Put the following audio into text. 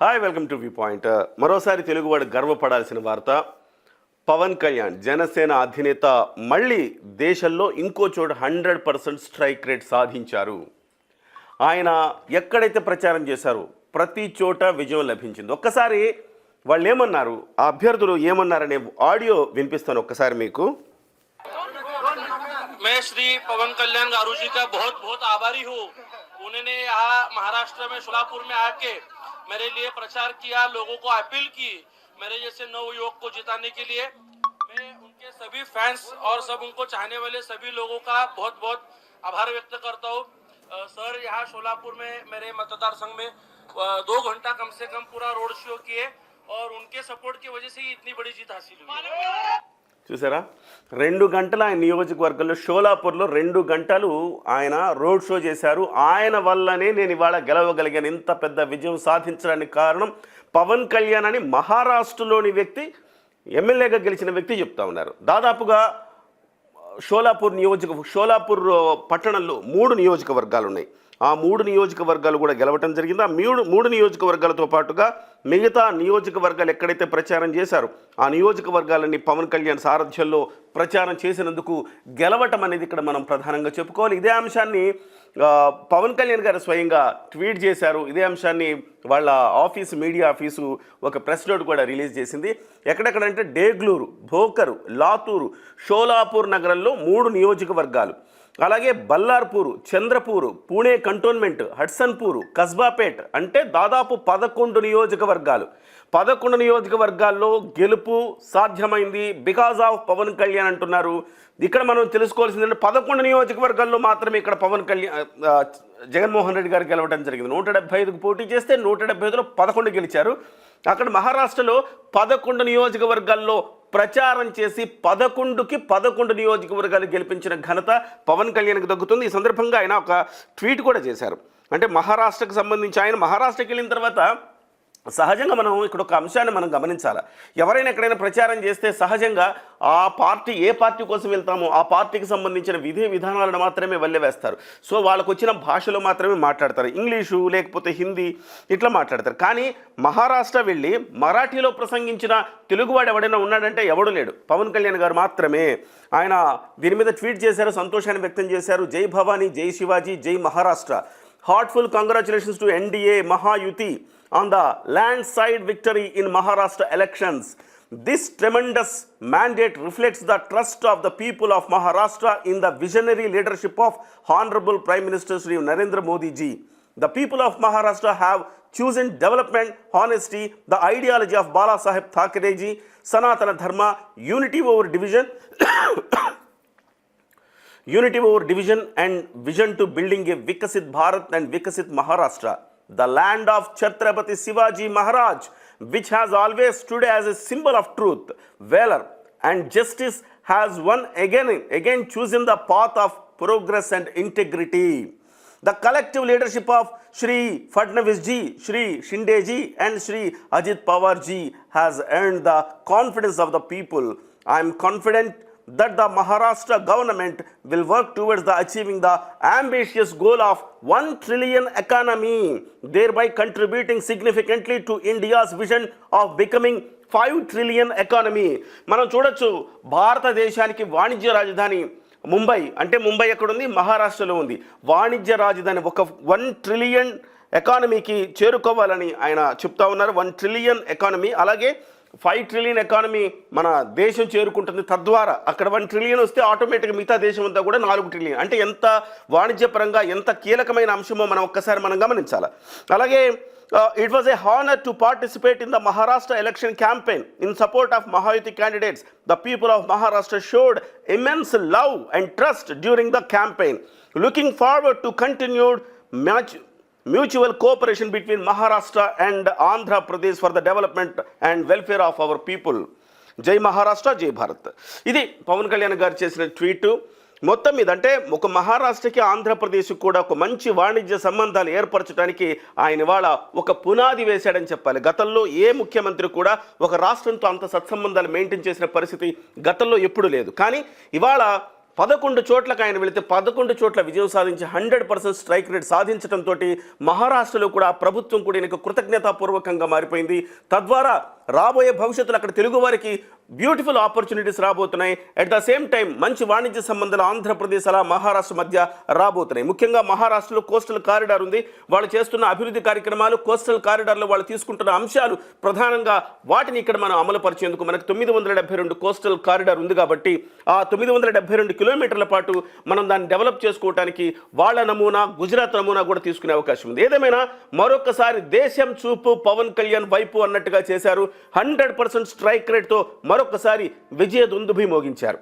Hi welcome to view point. మరోసారి తెలుగువాడు గర్వపడాల్సిన వార్త, పవన్ కళ్యాణ్ జనసేన అధినేత మళ్ళీ దేశంలో ఇంకో చోట 100% స్ట్రైక్ రేట్ సాధించారు. ఆయన ఎక్కడైతే ప్రచారం చేశారో ప్రతి చోట విజయం లభించింది. ఒక్కసారి వాళ్ళు ఏమన్నారు, ఆ అభ్యర్థులు ఏమన్నారనే ఆడియో వినిపిస్తాను ఒక్కసారి మీకు. मैं श्री पवन कल्याण गारू जी का बहुत बहुत आभारी हूँ. उन्होंने यहाँ महाराष्ट्र में सोलापुर में आके मेरे लिए प्रचार किया, लोगों को अपील की मेरे जैसे नवयुवक को जिताने के लिए. मैं उनके सभी फैंस और सब उनको चाहने वाले सभी लोगों का बहुत बहुत आभार व्यक्त करता हूँ. सर यहाँ सोलापुर में मेरे मतदार संघ में 2 घंटा कम से कम पूरा रोड शो किए और उनके सपोर्ट की वजह से ही इतनी बड़ी जीत हासिल हुई. చూసారా, 2 గంటలు ఆయన నియోజకవర్గంలో షోలాపూర్లో 2 గంటలు ఆయన రోడ్ షో చేశారు. ఆయన వల్లనే నేను ఇవాళ గెలవగలిగాను, ఇంత పెద్ద విజయం సాధించడానికి కారణం పవన్ కళ్యాణ్ అని మహారాష్ట్రలోని వ్యక్తి, ఎమ్మెల్యేగా గెలిచిన వ్యక్తి చెప్తా ఉన్నారు. దాదాపుగా షోలాపూర్ పట్టణంలో 3 నియోజకవర్గాలు ఉన్నాయి. ఆ 3 నియోజకవర్గాలు కూడా గెలవటం జరిగింది. ఆ 3 నియోజకవర్గాలతో పాటుగా మిగతా నియోజకవర్గాలు ఎక్కడైతే ప్రచారం చేశారో ఆ నియోజకవర్గాలన్నీ పవన్ కళ్యాణ్ సారథ్యంలో ప్రచారం చేసినందుకు గెలవటం అనేది ఇక్కడ మనం ప్రధానంగా చెప్పుకోవాలి. ఇదే అంశాన్ని పవన్ కళ్యాణ్ గారు స్వయంగా ట్వీట్ చేశారు. ఇదే అంశాన్ని వాళ్ళ మీడియా ఆఫీసు ఒక ప్రెస్ నోట్ కూడా రిలీజ్ చేసింది. ఎక్కడెక్కడంటే డేగ్లూరు, భోకరు, లాతూరు, షోలాపూర్ నగరంలో 3 నియోజకవర్గాలు, అలాగే బల్లార్పూరు, చంద్రపూరు, పూణే కంటోన్మెంట్, హడ్సన్పూరు, కస్బాపేట్ అంటే దాదాపు 11 నియోజకవర్గాలు. 11 నియోజకవర్గాల్లో గెలుపు సాధ్యమైంది బికాజ్ ఆఫ్ పవన్ కళ్యాణ్ అంటున్నారు. ఇక్కడ మనం తెలుసుకోవాల్సింది 11 నియోజకవర్గాల్లో మాత్రమే ఇక్కడ పవన్ కళ్యాణ్ జగన్మోహన్ రెడ్డి గారు గెలవడం జరిగింది. 175కు పోటీ చేస్తే 175లో 11 గెలిచారు. అక్కడ మహారాష్ట్రలో 11 నియోజకవర్గాల్లో ప్రచారం చేసి 11కి 11 నియోజకవర్గాలు గెలిపించిన ఘనత పవన్ కళ్యాణ్కి దక్కుతుంది. ఈ సందర్భంగా ఆయన ఒక ట్వీట్ కూడా చేశారు. అంటే మహారాష్ట్రకు సంబంధించి ఆయన మహారాష్ట్రకి వెళ్ళిన తర్వాత సహజంగా మనం ఇక్కడ ఒక అంశాన్ని మనం గమనించాలి. ఎవరైనా ఎక్కడైనా ప్రచారం చేస్తే సహజంగా ఆ పార్టీ ఏ పార్టీ కోసం వెళ్తామో ఆ పార్టీకి సంబంధించిన విధి విధానాలను మాత్రమే వేస్తారు. సో వాళ్ళకు వచ్చిన భాషలో మాత్రమే మాట్లాడతారు, ఇంగ్లీషు లేకపోతే హిందీ ఇట్లా మాట్లాడతారు. కానీ మహారాష్ట్ర వెళ్ళి మరాఠీలో ప్రసంగించిన తెలుగువాడు ఎవడైనా ఉన్నాడంటే ఎవడు లేడు, పవన్ కళ్యాణ్ గారు మాత్రమే. ఆయన దీని మీద ట్వీట్ చేశారు, సంతోషాన్ని వ్యక్తం చేశారు. జై భవానీ, జై శివాజీ, జై Maharashtra. Heartful congratulations to NDA Mahayuti on the landslide victory in Maharashtra elections. This tremendous mandate reflects the trust of the people of Maharashtra in the visionary leadership of Honorable Prime Minister Shri Narendra Modi ji. The people of Maharashtra have chosen development, honesty, the ideology of Bala Saheb Thackeray ji, Sanatana Dharma, unity over division, unity over division and vision to building a Vikasit Bharat and Vikasit Maharashtra. The land of Chhatrapati Shivaji Maharaj, which has always stood as a symbol of truth, valor and justice, has once again chosen the path of progress and integrity. The collective leadership of Shri Fadnavis ji, Shri Shinde ji and Shri Ajit Pawar ji has earned the confidence of the people. I am confident that the Maharashtra government will work towards the achieving the ambitious goal of 1 trillion economy, thereby contributing significantly to India's vision of becoming 5 trillion economy. మనం చూడొచ్చు, భారతదేశానికి వాణిజ్య రాజధాని ముంబై, అంటే ముంబై ఎక్కడుంది, మహారాష్ట్రలో ఉంది. వాణిజ్య రాజధాని ఒక 1 ట్రిలియన్ ఎకానమీకి చేరుకోవాలని ఆయన చెప్తా ఉన్నారు. 1 ట్రిలియన్ ఎకానమీ, అలాగే 5 ట్రిలియన్ ఎకానమీ మన దేశం చేరుకుంటుంది. తద్వారా అక్కడ 1 ట్రిలియన్ వస్తే ఆటోమేటిక్గా మిగతా దేశం అంతా కూడా 4 ట్రిలియన్. అంటే ఎంత వాణిజ్యపరంగా ఎంత కీలకమైన అంశమో మనం గమనించాలి. అలాగే it was a honor to participate in the Maharashtra election campaign in support of Mahayuti candidates. The people of Maharashtra showed immense love and trust during the campaign. Looking forward to continued mutual cooperation between Maharashtra and Andhra Pradesh for the development and welfare of our people. జై మహారాష్ట్ర, జై భారత్. ఇది పవన్ కళ్యాణ్ గారు చేసిన tweet. మొత్తం మీద అంటే ఒక మహారాష్ట్రకి ఆంధ్రప్రదేశ్కి కూడా ఒక మంచి వాణిజ్య సంబంధాలు ఏర్పరచడానికి ఆయన ఇవాళ ఒక పునాది వేశాడని చెప్పాలి. గతంలో ఏ ముఖ్యమంత్రి కూడా ఒక రాష్ట్రంతో అంత సత్సంబంధాలు మెయింటైన్ చేసిన పరిస్థితి గతంలో ఎప్పుడూ లేదు. కానీ ఇవాళ 11 చోట్లకు ఆయన వెళితే 11 చోట్ల విజయం సాధించి 100% స్ట్రైక్ రేట్ సాధించడంతో మహారాష్ట్రలో కూడా ప్రభుత్వం కూడా ఈయనకు కృతజ్ఞతాపూర్వకంగా మారిపోయింది. తద్వారా రాబోయే భవిష్యత్తులో అక్కడ తెలుగు వారికి బ్యూటిఫుల్ ఆపర్చునిటీస్ రాబోతున్నాయి. అట్ ద సేమ్ టైం మంచి వాణిజ్య సంబంధాలు ఆంధ్రప్రదేశ్ అలా మహారాష్ట్ర మధ్య రాబోతున్నాయి. ముఖ్యంగా మహారాష్ట్రలో కోస్టల్ కారిడార్ ఉంది. వాళ్ళు చేస్తున్న అభివృద్ధి కార్యక్రమాలు, కోస్టల్ కారిడార్లో వాళ్ళు తీసుకుంటున్న అంశాలు ప్రధానంగా వాటిని ఇక్కడ మనం అమలు పరిచేందుకు మనకు 972 కోస్టల్ కారిడార్ ఉంది కాబట్టి ఆ 972 కిలోమీటర్ల పాటు మనం దాన్ని డెవలప్ చేసుకోవడానికి వాళ్ళ నమూనా, గుజరాత్ నమూనా కూడా తీసుకునే అవకాశం ఉంది. ఏదేమైనా మరొకసారి దేశం చూపు పవన్ కళ్యాణ్ వైపు అన్నట్టుగా చేశారు. 100% స్ట్రైక్ రేట్తో మరొకసారి విజయ దుందుభి మోగించారు.